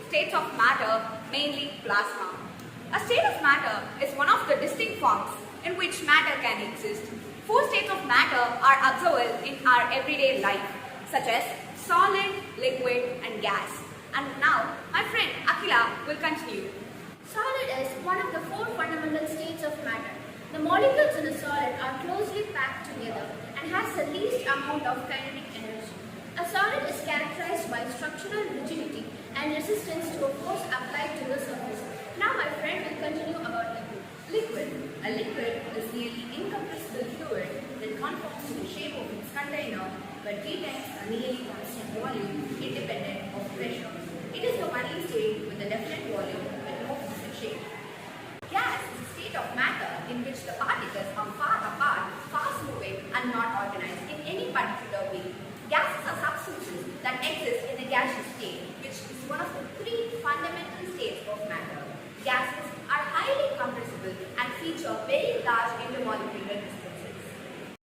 states of matter, mainly plasma. A state of matter is one of the distinct forms in which matter can exist. 4 states of matter are observable in our everyday life, such as solid, liquid, and gas. And now, my friend Akila will continue. Solid is one of the 4 fundamental states of matter. The molecules in a solid are closely packed together and has the least amount of kinetic energy. A solid is characterized by structural rigidity and resistance to a force applied to the surface. Now my friend will continue about liquid. Liquid. A liquid is nearly incompressible fluid that conforms to the shape of its container but retains a nearly constant volume independent of pressure. It is the only state with a definite volume with no fixed shape. Gas is a state of matter in which the particles are far apart, fast moving and not organized in any particular way. Gases are substances that exist in a gaseous state, which is one of the 3 fundamental states of matter. Gases are highly compressible and feature very large intermolecular distances.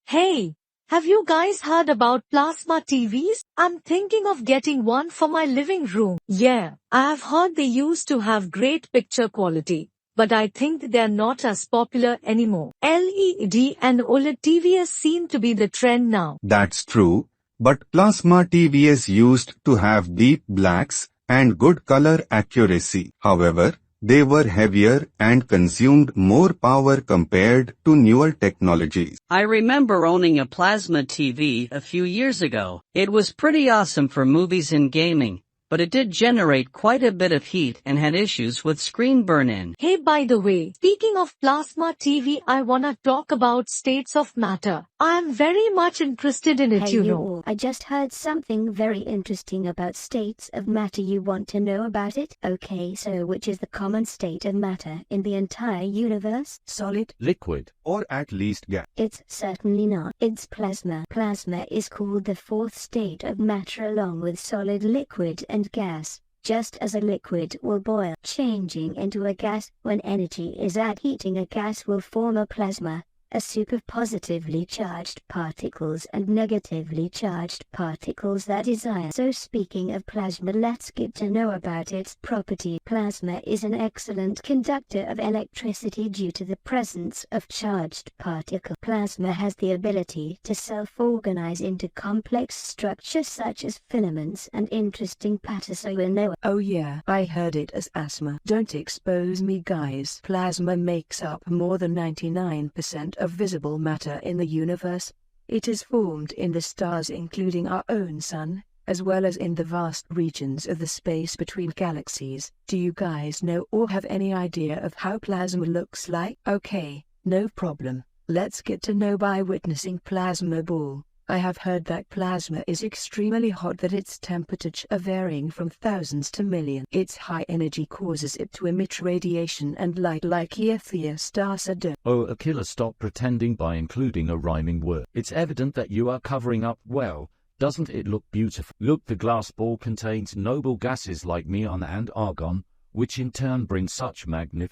Hey, have you guys heard about plasma TVs? I'm thinking of getting one for my living room. Yeah, I've heard they used to have great picture quality, but I think they're not as popular anymore. LED and OLED TVs seem to be the trend now. That's true, but plasma TVs used to have deep blacks and good color accuracy. However, they were heavier and consumed more power compared to newer technologies. I remember owning a plasma TV a few years ago. It was pretty awesome for movies and gaming, but it did generate quite a bit of heat and had issues with screen burn-in. Hey, by the way, speaking of plasma TV, I wanna talk about states of matter. I'm very much interested in it, Hey, you you know. all, I just heard something very interesting about states of matter. You want to know about it? Okay, so which is the common state of matter in the entire universe? Solid, liquid, Or at least gas. It's certainly not. It's plasma. Plasma is called the 4th state of matter along with solid, liquid, and gas. Just as a liquid will boil, changing into a gas, when energy is added, heating a gas will form a plasma, a soup of positively charged particles and negatively charged particles that is ion. So speaking of plasma, let's get to know about its property. Plasma is an excellent conductor of electricity due to the presence of charged particles. Plasma has the ability to self-organize into complex structures such as filaments and interesting patterns. So we'll know. Oh yeah, I heard it as asthma. Don't expose me, guys. Plasma makes up more than 99% of visible matter in the universe. It is formed in the stars including our own sun, as well as in the vast regions of the space between galaxies. Do you guys know or have any idea of how plasma looks like? Okay, no problem. Let's get to know by witnessing plasma ball. I have heard that plasma is extremely hot, that its temperature varying from thousands to millions. Its high energy causes it to emit radiation and light like Earthia stars do. Oh, Akila, stop pretending by including a rhyming word. It's evident that you are covering up well. Doesn't it look beautiful? Look, the glass ball contains noble gases like neon and argon, which in turn brings such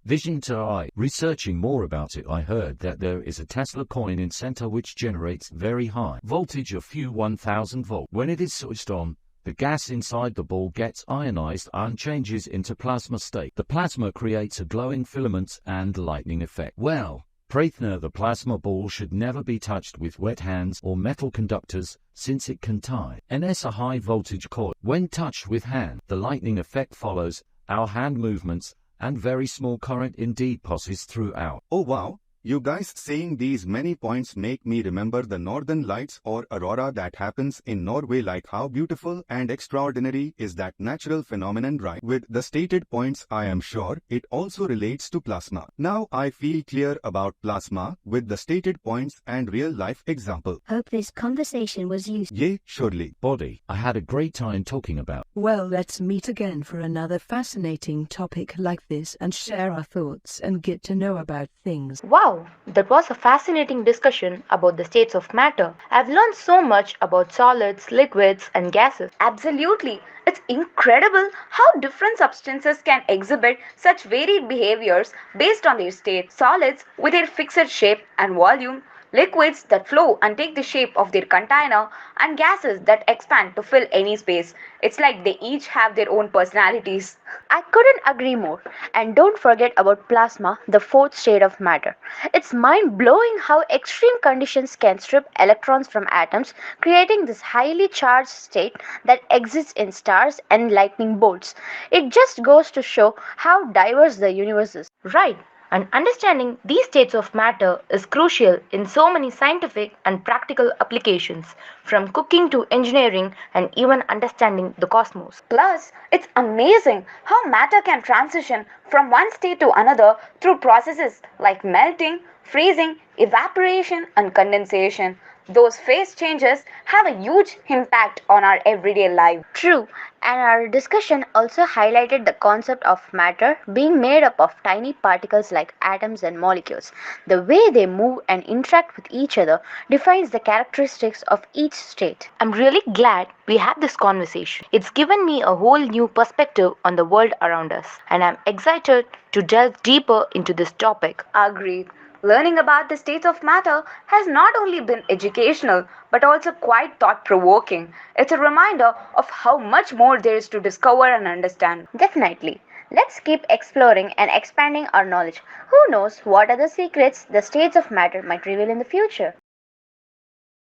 vision to eye. Researching more about it, I heard that there is a Tesla coin in center which generates very high voltage of few 1000 volt. When it is switched on, the gas inside the ball gets ionized and changes into plasma state. The plasma creates a glowing filament and lightning effect. Well, Prathna, the plasma ball should never be touched with wet hands or metal conductors, since it can tie NS a high voltage coil. When touched with hand, the lightning effect follows our hand movements, and very small current indeed passes throughout. Oh wow, you guys saying these many points make me remember the northern lights or aurora that happens in Norway. Like how beautiful and extraordinary is that natural phenomenon, right? With the stated points, I am sure it also relates to plasma. Now I feel clear about plasma with the stated points and real life example. Hope this conversation was useful. Yay, surely. Body, I had a great time talking about. Well, let's meet again for another fascinating topic like this and share our thoughts and get to know about things. Wow, that was a fascinating discussion about the states of matter. I've learned so much about solids, liquids, and gases. Absolutely. It's incredible how different substances can exhibit such varied behaviors based on their state. Solids with their fixed shape and volume, liquids that flow and take the shape of their container, and gases that expand to fill any space. It's like they each have their own personalities. I couldn't agree more. And don't forget about plasma, the fourth state of matter. It's mind blowing how extreme conditions can strip electrons from atoms, creating this highly charged state that exists in stars and lightning bolts. It just goes to show how diverse the universe is. Right. And understanding these states of matter is crucial in so many scientific and practical applications, from cooking to engineering and even understanding the cosmos. Plus, it's amazing how matter can transition from one state to another through processes like melting, freezing, evaporation, and condensation. Those phase changes have a huge impact on our everyday life. True, and our discussion also highlighted the concept of matter being made up of tiny particles like atoms and molecules. The way they move and interact with each other defines the characteristics of each state. I'm really glad we had this conversation. It's given me a whole new perspective on the world around us, and I'm excited to delve deeper into this topic. Agreed. Learning about the states of matter has not only been educational but also quite thought provoking. It's a reminder of how much more there is to discover and understand. Definitely. Let's keep exploring and expanding our knowledge. Who knows what other secrets the states of matter might reveal in the future?